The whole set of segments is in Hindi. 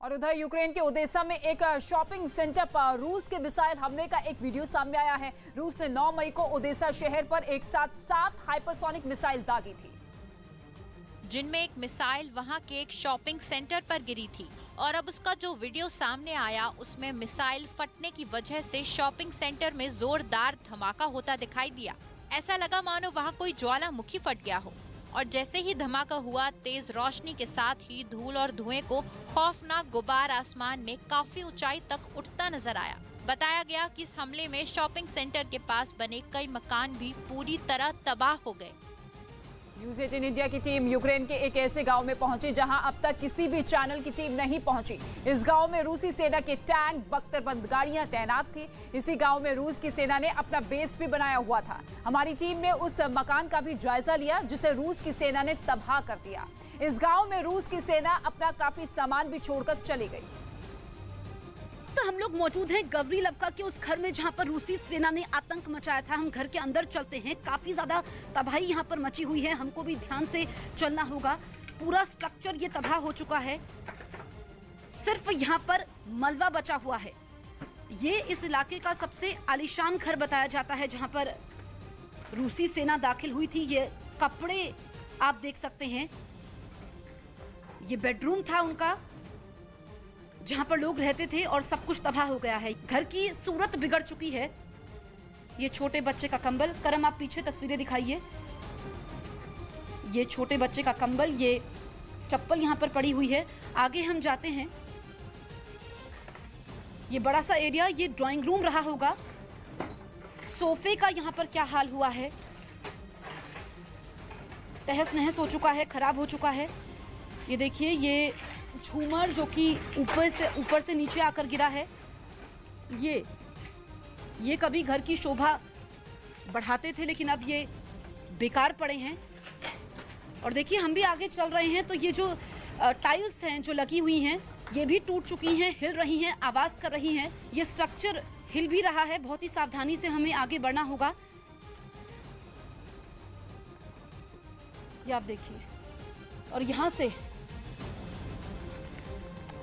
और उधर यूक्रेन के ओदेसा में एक शॉपिंग सेंटर पर रूस के मिसाइल हमले का एक वीडियो सामने आया है। रूस ने 9 मई को ओदेसा शहर पर एक साथ 7 हाइपरसोनिक मिसाइल दागी थी, जिनमें एक मिसाइल वहां के एक शॉपिंग सेंटर पर गिरी थी। और अब उसका जो वीडियो सामने आया उसमें मिसाइल फटने की वजह से शॉपिंग सेंटर में जोरदार धमाका होता दिखाई दिया। ऐसा लगा मानो वहां कोई ज्वालामुखी फट गया हो। और जैसे ही धमाका हुआ, तेज रोशनी के साथ ही धूल और धुएं को खौफनाक गुबार आसमान में काफी ऊंचाई तक उठता नजर आया। बताया गया कि इस हमले में शॉपिंग सेंटर के पास बने कई मकान भी पूरी तरह तबाह हो गए। न्यूज़ 18 इंडिया की टीम यूक्रेन के एक ऐसे गांव में पहुंची जहां अब तक किसी भी चैनल की टीम नहीं पहुंची। इस गांव में रूसी सेना के टैंक, बख्तरबंद गाड़ियां तैनात थी। इसी गांव में रूस की सेना ने अपना बेस भी बनाया हुआ था। हमारी टीम ने उस मकान का भी जायजा लिया जिसे रूस की सेना ने तबाह कर दिया। इस गाँव में रूस की सेना अपना काफी सामान भी छोड़कर चली गई। तो हम लोग मौजूद हैं गवरीलवका के उस घर में जहां पर रूसी सेना ने आतंक मचाया था। हम घर के अंदर चलते हैं। काफी ज्यादा तबाही यहां पर मची हुई है, हमको भी ध्यान से चलना होगा। पूरा स्ट्रक्चर ये तबाह हो चुका है, सिर्फ यहां पर मलबा बचा हुआ है। ये इस इलाके का सबसे आलीशान घर बताया जाता है जहां पर रूसी सेना दाखिल हुई थी। ये कपड़े आप देख सकते हैं, ये बेडरूम था उनका जहां पर लोग रहते थे और सब कुछ तबाह हो गया है। घर की सूरत बिगड़ चुकी है। ये छोटे बच्चे का कंबल, करम आप पीछे तस्वीरें दिखाइए। ये छोटे बच्चे का कंबल, ये चप्पल यहां पर पड़ी हुई है। आगे हम जाते हैं। ये बड़ा सा एरिया, ये ड्राइंग रूम रहा होगा। सोफे का यहां पर क्या हाल हुआ है, तहस नहस हो चुका है, खराब हो चुका है। ये देखिए, ये झूमर जो कि ऊपर से नीचे आकर गिरा है। ये कभी घर की शोभा बढ़ाते थे, लेकिन अब ये बेकार पड़े हैं। और देखिए, हम भी आगे चल रहे हैं तो ये जो टाइल्स हैं जो लगी हुई हैं, ये भी टूट चुकी हैं, हिल रही हैं, आवाज कर रही हैं। ये स्ट्रक्चर हिल भी रहा है। बहुत ही सावधानी से हमें आगे बढ़ना होगा। ये आप देखिए, और यहाँ से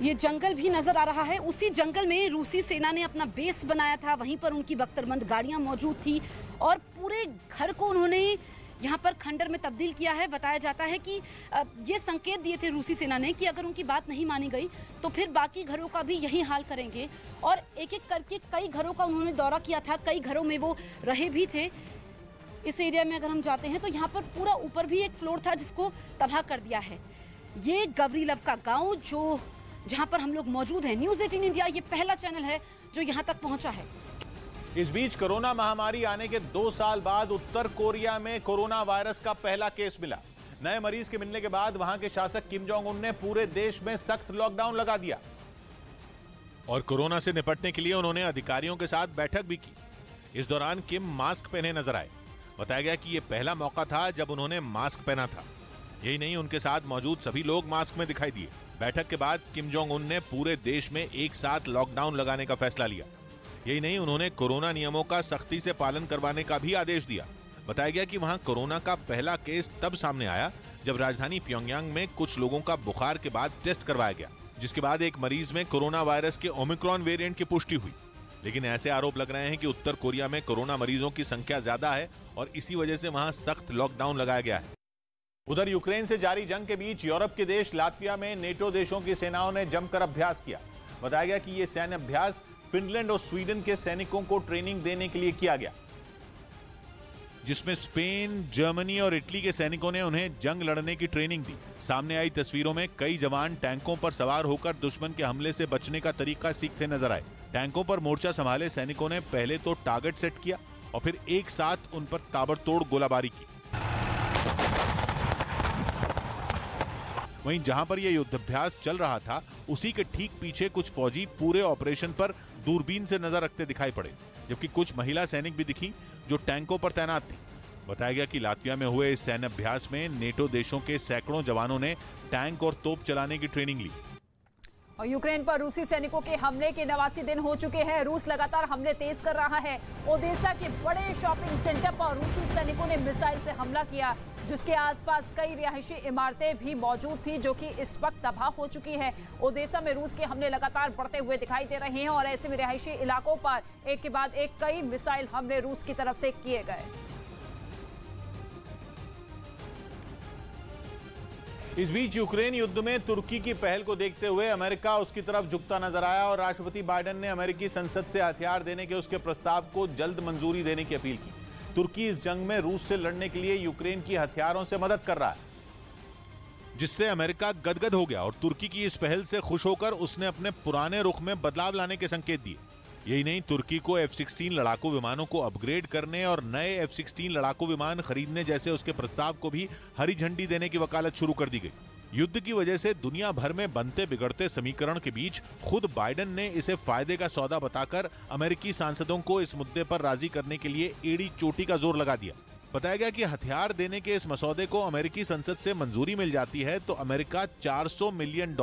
ये जंगल भी नजर आ रहा है। उसी जंगल में रूसी सेना ने अपना बेस बनाया था। वहीं पर उनकी बख्तरबंद गाड़ियां मौजूद थी और पूरे घर को उन्होंने यहाँ पर खंडर में तब्दील किया है। बताया जाता है कि ये संकेत दिए थे रूसी सेना ने कि अगर उनकी बात नहीं मानी गई तो फिर बाकी घरों का भी यही हाल करेंगे। और एक एक करके कई घरों का उन्होंने दौरा किया था। कई घरों में वो रहे भी थे। इस एरिया में अगर हम जाते हैं तो यहाँ पर पूरा ऊपर भी एक फ्लोर था जिसको तबाह कर दिया है। ये गवरीलवका गाँव जहां पर हम लोग मौजूद हैं। न्यूज़ 18 इंडिया ये पहला चैनल है जो यहां तक पहुंचा है। इस बीच कोरोना महामारी आने के 2 साल बाद उत्तर कोरिया में कोरोना वायरस का पहला केस मिला। नए मरीज के मिलने के बाद वहां के शासक किम जोंग उन ने पूरे देश में सख्त लॉकडाउन लगा दिया और कोरोना से निपटने के लिए उन्होंने अधिकारियों के साथ बैठक भी की। इस दौरान किम मास्क पहने नजर आए। बताया गया कि यह पहला मौका था जब उन्होंने मास्क पहना था। यही नहीं, उनके साथ मौजूद सभी लोग मास्क में दिखाई दिए। बैठक के बाद किम जोंग उन ने पूरे देश में एक साथ लॉकडाउन लगाने का फैसला लिया। यही नहीं, उन्होंने कोरोना नियमों का सख्ती से पालन करवाने का भी आदेश दिया। बताया गया कि वहां कोरोना का पहला केस तब सामने आया जब राजधानी प्योंगयांग में कुछ लोगों का बुखार के बाद टेस्ट करवाया गया, जिसके बाद एक मरीज में कोरोना वायरस के ओमिक्रॉन वेरिएंट की पुष्टि हुई। लेकिन ऐसे आरोप लग रहे हैं कि उत्तर कोरिया में कोरोना मरीजों की संख्या ज्यादा है और इसी वजह से वहां सख्त लॉकडाउन लगाया गया है। उधर यूक्रेन से जारी जंग के बीच यूरोप के देश लातविया में नेटो देशों की सेनाओं ने जमकर अभ्यास किया। बताया गया कि यह सैन्य अभ्यास फिनलैंड और स्वीडन के सैनिकों को ट्रेनिंग देने के लिए किया गया, जिसमें स्पेन, जर्मनी और इटली के सैनिकों ने उन्हें जंग लड़ने की ट्रेनिंग दी। सामने आई तस्वीरों में कई जवान टैंकों पर सवार होकर दुश्मन के हमले से बचने का तरीका सीखते नजर आए। टैंकों पर मोर्चा संभाले सैनिकों ने पहले तो टारगेट सेट किया और फिर एक साथ उन पर ताबड़तोड़ गोलाबारी की। वहीं जहां पर यह युद्धाभ्यास चल रहा था, उसी के ठीक पीछे कुछ फौजी पूरे ऑपरेशन पर दूरबीन से नजर रखते दिखाई पड़े, जबकि कुछ महिला सैनिक भी दिखी जो टैंकों पर तैनात थी। बताया गया कि लातविया में हुए इस सैन्य अभ्यास में नेटो देशों के सैकड़ों जवानों ने टैंक और तोप चलाने की ट्रेनिंग ली। और यूक्रेन पर रूसी सैनिकों के हमले के 89 दिन हो चुके हैं। रूस लगातार हमले तेज कर रहा है। ओदेसा के बड़े शॉपिंग सेंटर पर रूसी सैनिकों ने मिसाइल से हमला किया। जिसके आसपास कई रिहायशी इमारतें भी मौजूद थी जो कि इस वक्त तबाह हो चुकी है। ओडेसा में रूस के हमले लगातार बढ़ते हुए दिखाई दे रहे हैं और ऐसे में रिहायशी इलाकों पर एक के बाद एक कई मिसाइल हमले रूस की तरफ से किए गए। इस बीच यूक्रेन युद्ध में तुर्की की पहल को देखते हुए अमेरिका उसकी तरफ झुकता नजर आया और राष्ट्रपति बाइडेन ने अमेरिकी संसद से हथियार देने के उसके प्रस्ताव को जल्द मंजूरी देने की अपील की। तुर्की इस जंग में रूस से लड़ने के लिए यूक्रेन की हथियारों से मदद कर रहा है, जिससे अमेरिका गदगद हो गया और तुर्की की इस पहल से खुश होकर उसने अपने पुराने रुख में बदलाव लाने के संकेत दिए। यही नहीं, तुर्की को F-16 लड़ाकू विमानों को अपग्रेड करने और नए F-16 लड़ाकू विमान खरीदने जैसे उसके प्रस्ताव को भी हरी झंडी देने की वकालत शुरू कर दी गई। युद्ध की वजह से दुनिया भर में बनते बिगड़ते समीकरण के बीच खुद बाइडेन ने इसे फायदे का सौदा बताकर अमेरिकी सांसदों को इस मुद्दे पर राजी करने के लिए एड़ी चोटी का जोर लगा दिया। बताया गया कि हथियार देने के इस मसौदे को अमेरिकी संसद से मंजूरी मिल जाती है तो अमेरिका $400 मिलियन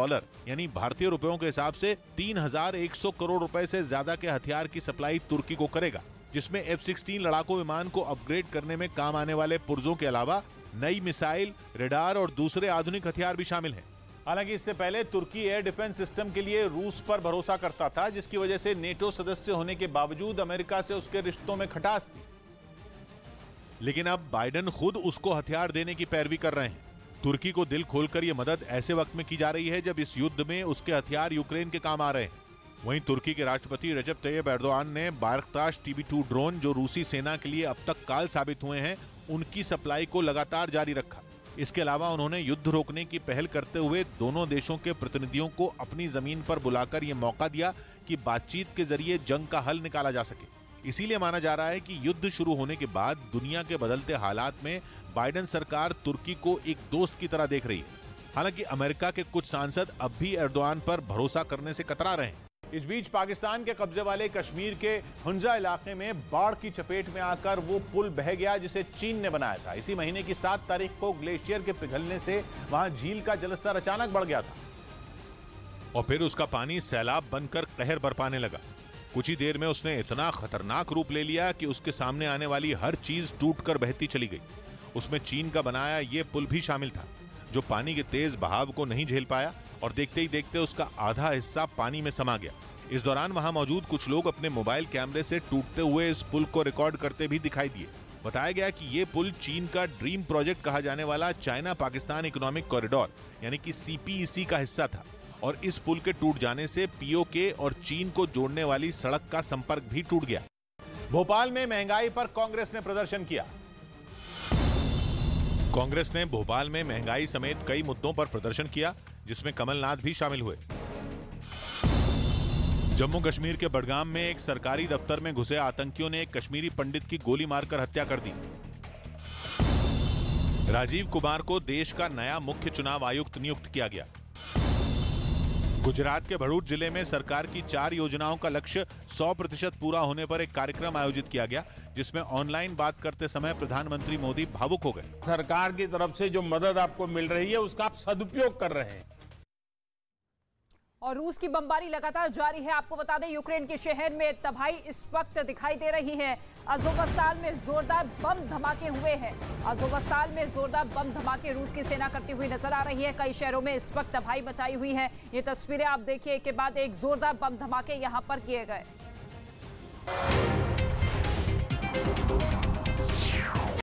यानी भारतीय रुपयों के हिसाब से 3100 करोड़ रुपए से ज्यादा के हथियार की सप्लाई तुर्की को करेगा, जिसमें F-16 लड़ाकू विमान को अपग्रेड करने में काम आने वाले पुर्जों के अलावा नई मिसाइल, रडार और दूसरे आधुनिक हथियार भी शामिल हैं। हालांकि इससे पहले तुर्की एयर डिफेंस सिस्टम के लिए रूस पर भरोसा करता था, जिसकी वजह से नेटो सदस्य होने के बावजूद अमेरिका से उसके रिश्तों में खटास थी। लेकिन अब बाइडेन खुद उसको हथियार देने की पैरवी कर रहे हैं। तुर्की को दिल खोलकर यह मदद ऐसे वक्त में की जा रही है जब इस युद्ध में उसके हथियार यूक्रेन के काम आ रहे हैं। वहीं तुर्की के राष्ट्रपति रजब तैयब एर्दोआन ने बायरक्तार TB2 ड्रोन जो रूसी सेना के लिए अब तक काल साबित हुए हैं, उनकी सप्लाई को लगातार जारी रखा। इसके अलावा उन्होंने युद्ध रोकने की पहल करते हुए दोनों देशों के प्रतिनिधियों को अपनी जमीन पर बुलाकर यह मौका दिया कि बातचीत के जरिए जंग का हल निकाला जा सके। इसीलिए माना जा रहा है कि युद्ध शुरू होने के बाद दुनिया के बदलते हालात में बाइडेन सरकार तुर्की को एक दोस्त की तरह देख रही है। हालांकि अमेरिका के कुछ सांसद अब भी एर्दोआन पर भरोसा करने से कतरा रहे हैं। इस बीच पाकिस्तान के कब्जे वाले कश्मीर के हुंजा इलाके में बाढ़ की चपेट में आकर वो पुल बह गया जिसे चीन ने बनाया था। इसी महीने की 7 तारीख को ग्लेशियर के पिघलने से वहां झील का जलस्तर अचानक बढ़ गया था और फिर उसका पानी सैलाब बनकर कहर बरपाने लगा। कुछ ही देर में उसने इतना खतरनाक रूप ले लिया कि उसके सामने आने वाली हर चीज टूटकर बहती चली गई। उसमें चीन का बनाया ये पुल भी शामिल था, जो पानी के तेज बहाव को नहीं झेल पाया और देखते ही देखते उसका आधा हिस्सा पानी में समा गया। इस दौरान वहां मौजूद कुछ लोग अपने मोबाइल कैमरे से टूटते हुए इस पुल को रिकॉर्ड करते भी दिखाई दिए। बताया गया कि ये पुल चीन का ड्रीम प्रोजेक्ट कहा जाने वाला चाइना पाकिस्तान इकोनॉमिक कॉरिडोर यानी कि CPEC का हिस्सा था और इस पुल के टूट जाने से POK और चीन को जोड़ने वाली सड़क का संपर्क भी टूट गया। भोपाल में महंगाई पर कांग्रेस ने प्रदर्शन किया। कांग्रेस ने भोपाल में महंगाई समेत कई मुद्दों पर प्रदर्शन किया, जिसमें कमलनाथ भी शामिल हुए। जम्मू कश्मीर के बडगाम में एक सरकारी दफ्तर में घुसे आतंकियों ने एक कश्मीरी पंडित की गोली मारकर हत्या कर दी। राजीव कुमार को देश का नया मुख्य चुनाव आयुक्त नियुक्त किया गया। गुजरात के भरूच जिले में सरकार की 4 योजनाओं का लक्ष्य 100% पूरा होने पर एक कार्यक्रम आयोजित किया गया, जिसमें ऑनलाइन बात करते समय प्रधानमंत्री मोदी भावुक हो गए। सरकार की तरफ से जो मदद आपको मिल रही है उसका आप सदुपयोग कर रहे हैं। और रूस की बमबारी लगातार जारी है। आपको बता दें, यूक्रेन के शहर में तबाही इस वक्त दिखाई दे रही है। अज़ोवस्ताल में जोरदार बम धमाके हुए हैं। अज़ोवस्ताल में जोरदार बम धमाके रूस की सेना करती हुई नजर आ रही है। कई शहरों में इस वक्त तबाही मचाई हुई है। ये तस्वीरें आप देखिए, एक के बाद एक जोरदार बम धमाके यहां पर किए गए।